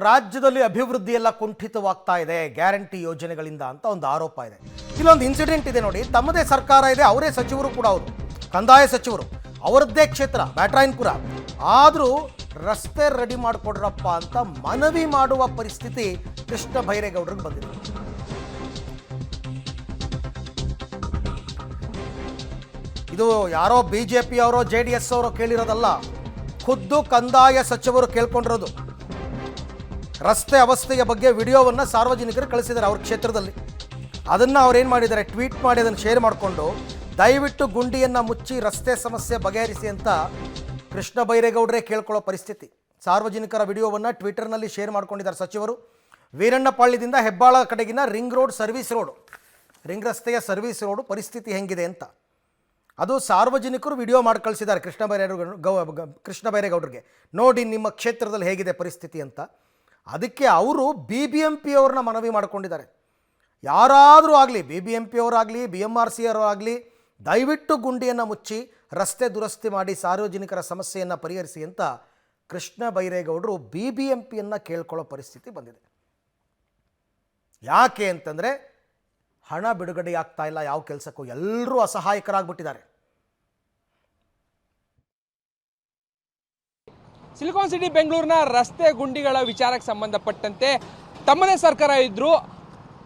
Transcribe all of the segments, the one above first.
ರಾಜ್ಯದಲ್ಲಿ ಅಭಿವೃದ್ಧಿ ಎಲ್ಲ ಕುಂಠಿತವಾಗ್ತಾ ಇದೆ ಗ್ಯಾರಂಟಿ ಯೋಜನೆಗಳಿಂದ ಅಂತ ಒಂದು ಆರೋಪ ಇದೆ. ಇಲ್ಲೊಂದು ಇನ್ಸಿಡೆಂಟ್ ಇದೆ ನೋಡಿ. ತಮ್ಮದೇ ಸರ್ಕಾರ ಇದೆ, ಅವರೇ ಸಚಿವರು ಕೂಡ, ಅವರು ಕಂದಾಯ ಸಚಿವರು, ಅವರದ್ದೇ ಕ್ಷೇತ್ರ ಬ್ಯಾಟ್ರಾಯನ್ಪುರ. ಆದರೂ ರಸ್ತೆ ರೆಡಿ ಮಾಡಿಕೊಡ್ರಪ್ಪ ಅಂತ ಮನವಿ ಮಾಡುವ ಪರಿಸ್ಥಿತಿ ಕೃಷ್ಣ ಬೈರೇಗೌಡರಿಗೆ ಬಂದಿದೆ. ಇದು ಯಾರೋ BJP ಅವರೋ JDS ಅವರೋ ಕೇಳಿರೋದಲ್ಲ, ಖುದ್ದು ಕಂದಾಯ ಸಚಿವರು ಕೇಳ್ಕೊಂಡಿರೋದು. ರಸ್ತೆ ಅವಸ್ಥೆಯ ಬಗ್ಗೆ ವಿಡಿಯೋವನ್ನು ಸಾರ್ವಜನಿಕರು ಕಳಿಸಿದ್ದಾರೆ ಅವ್ರ ಕ್ಷೇತ್ರದಲ್ಲಿ. ಅದನ್ನು ಅವ್ರೇನು ಮಾಡಿದ್ದಾರೆ, ಟ್ವೀಟ್ ಮಾಡಿ ಅದನ್ನು ಶೇರ್ ಮಾಡಿಕೊಂಡು ದಯವಿಟ್ಟು ಗುಂಡಿಯನ್ನು ಮುಚ್ಚಿ ರಸ್ತೆ ಸಮಸ್ಯೆ ಬಗೆಹರಿಸಿ ಅಂತ ಕೃಷ್ಣ ಬೈರೇಗೌಡರೇ ಕೇಳ್ಕೊಳ್ಳೋ ಪರಿಸ್ಥಿತಿ. ಸಾರ್ವಜನಿಕರ ವಿಡಿಯೋವನ್ನು ಟ್ವಿಟರ್ನಲ್ಲಿ ಶೇರ್ ಮಾಡ್ಕೊಂಡಿದ್ದಾರೆ ಸಚಿವರು. ವೀರಣ್ಣಪಾಳ್ಯದಿಂದ ಹೆಬ್ಬಾಳ ಕಡೆಗಿನ ರಿಂಗ್ ರಸ್ತೆಯ ಸರ್ವಿಸ್ ರೋಡು ಪರಿಸ್ಥಿತಿ ಹೆಂಗಿದೆ ಅಂತ ಅದು ಸಾರ್ವಜನಿಕರು ವಿಡಿಯೋ ಮಾಡಿ ಕಳಿಸಿದ್ದಾರೆ ಕೃಷ್ಣ ಬೈರೇಗೌಡರಿಗೆ. ನೋಡಿ ನಿಮ್ಮ ಕ್ಷೇತ್ರದಲ್ಲಿ ಹೇಗಿದೆ ಪರಿಸ್ಥಿತಿ ಅಂತ. ಅದಕ್ಕೆ ಅವರು BBMP ಅವ್ರನ್ನ ಮನವಿ ಮಾಡಿಕೊಂಡಿದ್ದಾರೆ. ಯಾರಾದರೂ ಆಗಲಿ, BBMP ಅವರಾಗಲಿ, BMRC ಅವರಾಗಲಿ, ದಯವಿಟ್ಟು ಗುಂಡಿಯನ್ನು ಮುಚ್ಚಿ ರಸ್ತೆ ದುರಸ್ತಿ ಮಾಡಿ ಸಾರ್ವಜನಿಕರ ಸಮಸ್ಯೆಯನ್ನು ಪರಿಹರಿಸಿ ಅಂತ ಕೃಷ್ಣ ಬೈರೇಗೌಡರು BBMPಯನ್ನು ಕೇಳ್ಕೊಳ್ಳೋ ಪರಿಸ್ಥಿತಿ ಬಂದಿದೆ. ಯಾಕೆ ಅಂತಂದರೆ ಹಣ ಬಿಡುಗಡೆ ಆಗ್ತಾ ಇಲ್ಲ ಯಾವ ಕೆಲಸಕ್ಕೂ, ಎಲ್ಲರೂ ಅಸಹಾಯಕರಾಗ್ಬಿಟ್ಟಿದ್ದಾರೆ. ಸಿಲಿಕಾನ್ ಸಿಟಿ ಬೆಂಗಳೂರಿನ ರಸ್ತೆ ಗುಂಡಿಗಳ ವಿಚಾರಕ್ಕೆ ಸಂಬಂಧಪಟ್ಟಂತೆ ತಮ್ಮದೇ ಸರ್ಕಾರ ಇದ್ದರೂ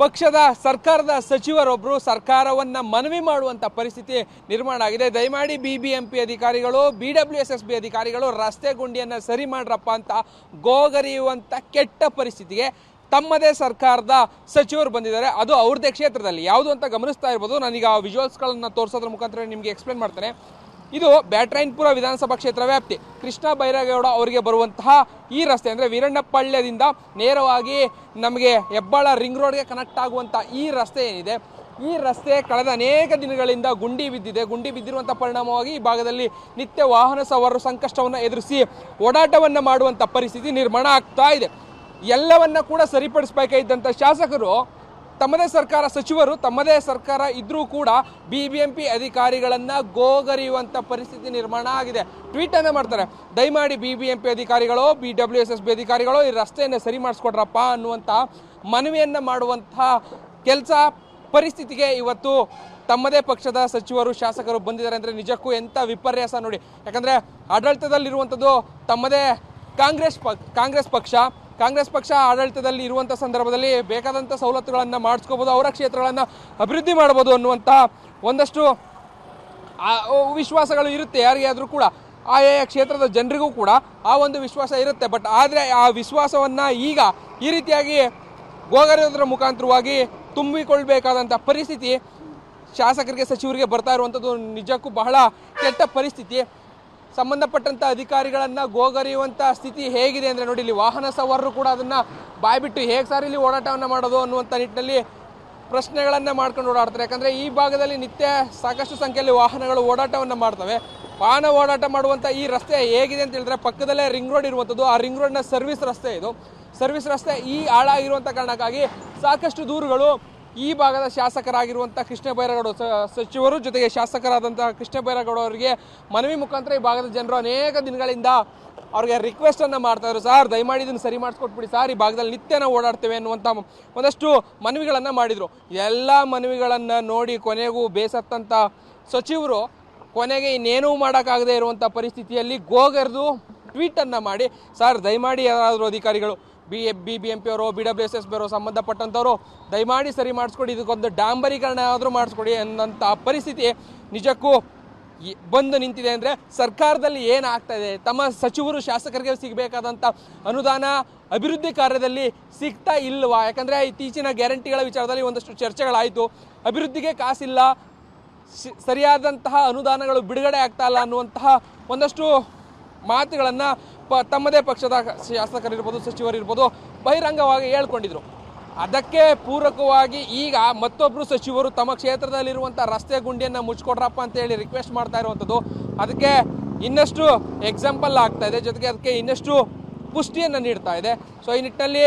ಪಕ್ಷದ ಸರ್ಕಾರದ ಸಚಿವರೊಬ್ಬರು ಸರ್ಕಾರವನ್ನು ಮನವಿ ಮಾಡುವಂಥ ಪರಿಸ್ಥಿತಿ ನಿರ್ಮಾಣ ಆಗಿದೆ. ದಯಮಾಡಿ BBMP ಅಧಿಕಾರಿಗಳು, BWSSB ಅಧಿಕಾರಿಗಳು ರಸ್ತೆ ಗುಂಡಿಯನ್ನು ಸರಿ ಮಾಡ್ರಪ್ಪ ಅಂತ ಗೋಗರಿಯುವಂಥ ಕೆಟ್ಟ ಪರಿಸ್ಥಿತಿಗೆ ತಮ್ಮದೇ ಸರ್ಕಾರದ ಸಚಿವರು ಬಂದಿದ್ದಾರೆ. ಅದು ಅವ್ರದ್ದೇ ಕ್ಷೇತ್ರದಲ್ಲಿ. ಯಾವುದು ಅಂತ ಗಮನಿಸ್ತಾ ಇರ್ಬೋದು. ನಾನೀಗ ವಿಜುವಲ್ಸ್ಗಳನ್ನು ತೋರಿಸೋದ್ರ ಮುಖಾಂತರ ನಿಮಗೆ ಎಕ್ಸ್ಪ್ಲೇನ್ ಮಾಡ್ತೇನೆ. ಇದು ಬ್ಯಾಟ್ರಾಯನ್ಪುರ ವಿಧಾನಸಭಾ ಕ್ಷೇತ್ರ ವ್ಯಾಪ್ತಿ. ಕೃಷ್ಣ ಬೈರೇಗೌಡ ಅವರಿಗೆ ಬರುವಂತಹ ಈ ರಸ್ತೆ ಅಂದರೆ ವೀರಣ್ಣಪಾಳ್ಯದಿಂದ ನೇರವಾಗಿ ನಮಗೆ ಹೆಬ್ಬಾಳ ರಿಂಗ್ ರೋಡ್ಗೆ ಕನೆಕ್ಟ್ ಆಗುವಂಥ ಈ ರಸ್ತೆ ಏನಿದೆ, ಈ ರಸ್ತೆ ಕಳೆದ ಅನೇಕ ದಿನಗಳಿಂದ ಗುಂಡಿ ಬಿದ್ದಿದೆ. ಗುಂಡಿ ಬಿದ್ದಿರುವಂಥ ಪರಿಣಾಮವಾಗಿ ಈ ಭಾಗದಲ್ಲಿ ನಿತ್ಯ ವಾಹನ ಸವಾರರು ಸಂಕಷ್ಟವನ್ನು ಎದುರಿಸಿ ಓಡಾಟವನ್ನು ಮಾಡುವಂಥ ಪರಿಸ್ಥಿತಿ ನಿರ್ಮಾಣ ಆಗ್ತಾ ಇದೆ. ಎಲ್ಲವನ್ನ ಕೂಡ ಸರಿಪಡಿಸಬೇಕಾಗಿದ್ದಂಥ ಶಾಸಕರು, ತಮ್ಮದೇ ಸರ್ಕಾರ ಸಚಿವರು, ತಮ್ಮದೇ ಸರ್ಕಾರ ಇದ್ರೂ ಕೂಡ BBMP ಅಧಿಕಾರಿಗಳನ್ನು ಗೋಗರಿಯುವಂಥ ಪರಿಸ್ಥಿತಿ ನಿರ್ಮಾಣ ಆಗಿದೆ. ಟ್ವೀಟನ್ನು ಮಾಡ್ತಾರೆ, ದಯಮಾಡಿ BBMP ಅಧಿಕಾರಿಗಳು, BWSSB ಅಧಿಕಾರಿಗಳು ಈ ರಸ್ತೆಯನ್ನು ಸರಿ ಮಾಡಿಸ್ಕೊಡ್ರಪ್ಪ ಅನ್ನುವಂಥ ಮನವಿಯನ್ನು ಮಾಡುವಂಥ ಕೆಲಸ ಪರಿಸ್ಥಿತಿಗೆ ಇವತ್ತು ತಮ್ಮದೇ ಪಕ್ಷದ ಸಚಿವರು, ಶಾಸಕರು ಬಂದಿದ್ದಾರೆ ಅಂದರೆ ನಿಜಕ್ಕೂ ಎಂಥ ವಿಪರ್ಯಾಸ ನೋಡಿ. ಯಾಕಂದರೆ ಆಡಳಿತದಲ್ಲಿರುವಂಥದ್ದು ತಮ್ಮದೇ ಕಾಂಗ್ರೆಸ್ ಪಕ್ಷ ಆಡಳಿತದಲ್ಲಿ ಇರುವಂಥ ಸಂದರ್ಭದಲ್ಲಿ ಬೇಕಾದಂಥ ಸವಲತ್ತುಗಳನ್ನು ಮಾಡಿಸ್ಕೋಬೋದು, ಅವರ ಕ್ಷೇತ್ರಗಳನ್ನು ಅಭಿವೃದ್ಧಿ ಮಾಡ್ಬೋದು ಅನ್ನುವಂಥ ಒಂದಷ್ಟು ವಿಶ್ವಾಸಗಳು ಇರುತ್ತೆ ಯಾರಿಗೆ ಆದರೂ ಕೂಡ. ಆಯಾ ಕ್ಷೇತ್ರದ ಜನರಿಗೂ ಕೂಡ ಆ ಒಂದು ವಿಶ್ವಾಸ ಇರುತ್ತೆ. ಬಟ್ ಆದರೆ ಆ ವಿಶ್ವಾಸವನ್ನು ಈಗ ಈ ರೀತಿಯಾಗಿ ಗೋಗರಿಯೋದ್ರ ಮುಖಾಂತರವಾಗಿ ತುಂಬಿಕೊಳ್ಬೇಕಾದಂಥ ಪರಿಸ್ಥಿತಿ ಶಾಸಕರಿಗೆ, ಸಚಿವರಿಗೆ ಬರ್ತಾ ಇರುವಂಥದ್ದು ನಿಜಕ್ಕೂ ಬಹಳ ಕೆಟ್ಟ ಪರಿಸ್ಥಿತಿ. ಸಂಬಂಧಪಟ್ಟಂಥ ಅಧಿಕಾರಿಗಳನ್ನು ಗೋಗರಿಯುವಂಥ ಸ್ಥಿತಿ ಹೇಗಿದೆ ಅಂದರೆ ನೋಡಿ, ಇಲ್ಲಿ ವಾಹನ ಸವಾರರು ಕೂಡ ಅದನ್ನು ಬಾಯ್ಬಿಟ್ಟು ಹೇಗೆ ಸಾರಿ ಇಲ್ಲಿ ಓಡಾಟವನ್ನು ಮಾಡೋದು ಅನ್ನುವಂಥ ನಿಟ್ಟಿನಲ್ಲಿ ಪ್ರಶ್ನೆಗಳನ್ನು ಮಾಡ್ಕೊಂಡು ಓಡಾಡ್ತಾರೆ. ಯಾಕಂದರೆ ಈ ಭಾಗದಲ್ಲಿ ನಿತ್ಯ ಸಾಕಷ್ಟು ಸಂಖ್ಯೆಯಲ್ಲಿ ವಾಹನಗಳು ಓಡಾಟವನ್ನು ಮಾಡ್ತವೆ. ವಾಹನ ಓಡಾಟ ಮಾಡುವಂಥ ಈ ರಸ್ತೆ ಹೇಗಿದೆ ಅಂತ ಹೇಳಿದ್ರೆ ಪಕ್ಕದಲ್ಲೇ ರಿಂಗ್ ರೋಡ್ ಇರುವಂಥದ್ದು. ಆ ರಿಂಗ್ ರೋಡ್ನ ಸರ್ವಿಸ್ ರಸ್ತೆ ಇದು. ಸರ್ವಿಸ್ ರಸ್ತೆ ಈ ಹಾಳಾಗಿರುವಂಥ ಕಾರಣಕ್ಕಾಗಿ ಸಾಕಷ್ಟು ದೂರುಗಳು ಈ ಭಾಗದ ಶಾಸಕರಾಗಿರುವಂಥ ಕೃಷ್ಣ ಬೈರೇಗೌಡ ಸಚಿವರು ಜೊತೆಗೆ ಶಾಸಕರಾದಂಥ ಕೃಷ್ಣ ಬೈರೇಗೌಡ ಅವರಿಗೆ ಮನವಿ ಮುಖಾಂತರ ಈ ಭಾಗದ ಜನರು ಅನೇಕ ದಿನಗಳಿಂದ ಅವ್ರಿಗೆ ರಿಕ್ವೆಸ್ಟನ್ನು ಮಾಡ್ತಾಯಿದ್ರು. ಸರ್ ದಯಮಾಡಿ ಇದನ್ನು ಸರಿ ಮಾಡಿಸ್ಕೊಟ್ಬಿಡಿ ಸರ್, ಈ ಭಾಗದಲ್ಲಿ ನಿತ್ಯ ನಾವು ಓಡಾಡ್ತೇವೆ ಅನ್ನುವಂಥ ಒಂದಷ್ಟು ಮನವಿಗಳನ್ನು ಮಾಡಿದರು. ಎಲ್ಲ ಮನವಿಗಳನ್ನು ನೋಡಿ ಕೊನೆಗೂ ಬೇಸತ್ತಂಥ ಸಚಿವರು ಕೊನೆಗೆ ಇನ್ನೇನೂ ಮಾಡೋಕ್ಕಾಗದೇ ಇರುವಂಥ ಪರಿಸ್ಥಿತಿಯಲ್ಲಿ ಗೋಗರ್ದು ಟ್ವೀಟನ್ನು ಮಾಡಿ, ಸರ್ ದಯಮಾಡಿ ಯಾರಾದರೂ ಅಧಿಕಾರಿಗಳು BBMP ಅವರು, BWSSB ಅವರು, ಸಂಬಂಧಪಟ್ಟಂಥವರು ದಯಮಾಡಿ ಸರಿ ಮಾಡಿಸ್ಕೊಡಿ, ಇದಕ್ಕೊಂದು ಡಾಂಬರೀಕರಣ ಆದರೂ ಮಾಡಿಸ್ಕೊಡಿ ಅನ್ನೋಂಥ ಪರಿಸ್ಥಿತಿ ನಿಜಕ್ಕೂ ಬಂದು ನಿಂತಿದೆ. ಅಂದರೆ ಸರ್ಕಾರದಲ್ಲಿ ಏನಾಗ್ತಾ ಇದೆ, ತಮ್ಮ ಸಚಿವರು ಶಾಸಕರಿಗೆ ಸಿಗಬೇಕಾದಂಥ ಅನುದಾನ ಅಭಿವೃದ್ಧಿ ಕಾರ್ಯದಲ್ಲಿ ಸಿಗ್ತಾ ಇಲ್ವಾ? ಯಾಕಂದರೆ ಇತ್ತೀಚಿನ ಗ್ಯಾರಂಟಿಗಳ ವಿಚಾರದಲ್ಲಿ ಒಂದಷ್ಟು ಚರ್ಚೆಗಳಾಯಿತು. ಅಭಿವೃದ್ಧಿಗೆ ಕಾಸಿಲ್ಲ, ಸರಿಯಾದಂತಹ ಅನುದಾನಗಳು ಬಿಡುಗಡೆ ಆಗ್ತಾ ಇಲ್ಲ ಅನ್ನುವಂತಹ ಒಂದಷ್ಟು ಮಾತುಗಳನ್ನು ತಮ್ಮದೇ ಪಕ್ಷದ ಶಾಸಕರಿರ್ಬೋದು, ಸಚಿವರಿರ್ಬೋದು ಬಹಿರಂಗವಾಗಿ ಹೇಳ್ಕೊಂಡಿದ್ರು. ಅದಕ್ಕೆ ಪೂರಕವಾಗಿ ಈಗ ಮತ್ತೊಬ್ಬರು ಸಚಿವರು ತಮ್ಮ ಕ್ಷೇತ್ರದಲ್ಲಿರುವಂಥ ರಸ್ತೆ ಗುಂಡಿಯನ್ನು ಮುಚ್ಕೊಡ್ರಪ್ಪ ಅಂತೇಳಿ ರಿಕ್ವೆಸ್ಟ್ ಮಾಡ್ತಾ ಇರುವಂಥದ್ದು ಅದಕ್ಕೆ ಇನ್ನಷ್ಟು ಎಕ್ಸಾಂಪಲ್ ಆಗ್ತಾ ಇದೆ, ಜೊತೆಗೆ ಅದಕ್ಕೆ ಇನ್ನಷ್ಟು ಪುಷ್ಟಿಯನ್ನು ನೀಡ್ತಾ ಇದೆ. ಸೊ ಈ ನಿಟ್ಟಿನಲ್ಲಿ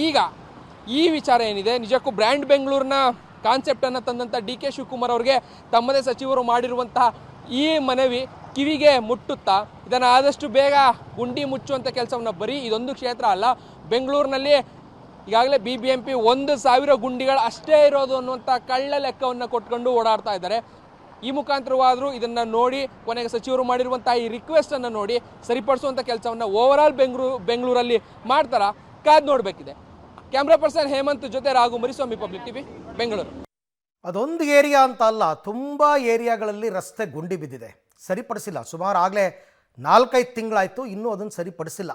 ಈಗ ಈ ವಿಚಾರ ಏನಿದೆ, ನಿಜಕ್ಕೂ ಬ್ರ್ಯಾಂಡ್ ಬೆಂಗಳೂರಿನ ಕಾನ್ಸೆಪ್ಟನ್ನು ತಂದಂಥ DK ಶಿವಕುಮಾರ್ ಅವರಿಗೆ ತಮ್ಮದೇ ಸಚಿವರು ಮಾಡಿರುವಂತಹ ಈ ಮನವಿ ಕಿವಿಗೆ ಮುಟ್ಟುತ್ತಾ ಇದನ್ನು ಆದಷ್ಟು ಬೇಗ ಗುಂಡಿ ಮುಚ್ಚುವಂಥ ಕೆಲಸವನ್ನು ಬರೀ ಇದೊಂದು ಕ್ಷೇತ್ರ ಅಲ್ಲ, ಬೆಂಗಳೂರಿನಲ್ಲಿ ಈಗಾಗಲೇ BBMP 1,000 ಗುಂಡಿಗಳು ಅಷ್ಟೇ ಇರೋದು ಅನ್ನುವಂಥ ಕಳ್ಳ ಲೆಕ್ಕವನ್ನು ಕೊಟ್ಕೊಂಡು ಓಡಾಡ್ತಾ ಇದ್ದಾರೆ. ಈ ಮುಖಾಂತರವಾದರೂ ಇದನ್ನು ನೋಡಿ ಕೊನೆಗೆ ಸಚಿವರು ಮಾಡಿರುವಂಥ ಈ ರಿಕ್ವೆಸ್ಟನ್ನು ನೋಡಿ ಸರಿಪಡಿಸುವಂಥ ಕೆಲಸವನ್ನು ಓವರಾಲ್ ಬೆಂಗಳೂರಲ್ಲಿ ಮಾಡ್ತಾರಾ ಕಾದು ನೋಡಬೇಕಿದೆ. ಕ್ಯಾಮ್ರಾ ಪರ್ಸನ್ ಹೇಮಂತ್ ಜೊತೆ ರಾಘು ಮರಿಸ್ವಾಮಿ, ಪಬ್ಲಿಕ್ ಟಿವಿ, ಬೆಂಗಳೂರು. ಅದೊಂದು ಏರಿಯಾ ಅಂತ ಅಲ್ಲ, ತುಂಬ ಏರಿಯಾಗಳಲ್ಲಿ ರಸ್ತೆ ಗುಂಡಿ ಬಿದ್ದಿದೆ, ಸರಿಪಡಿಸಿಲ್ಲ. ಸುಮಾರು ಆಗಲೇ 4-5 ತಿಂಗಳಾಯಿತು, ಇನ್ನೂ ಅದನ್ನು ಸರಿಪಡಿಸಿಲ್ಲ.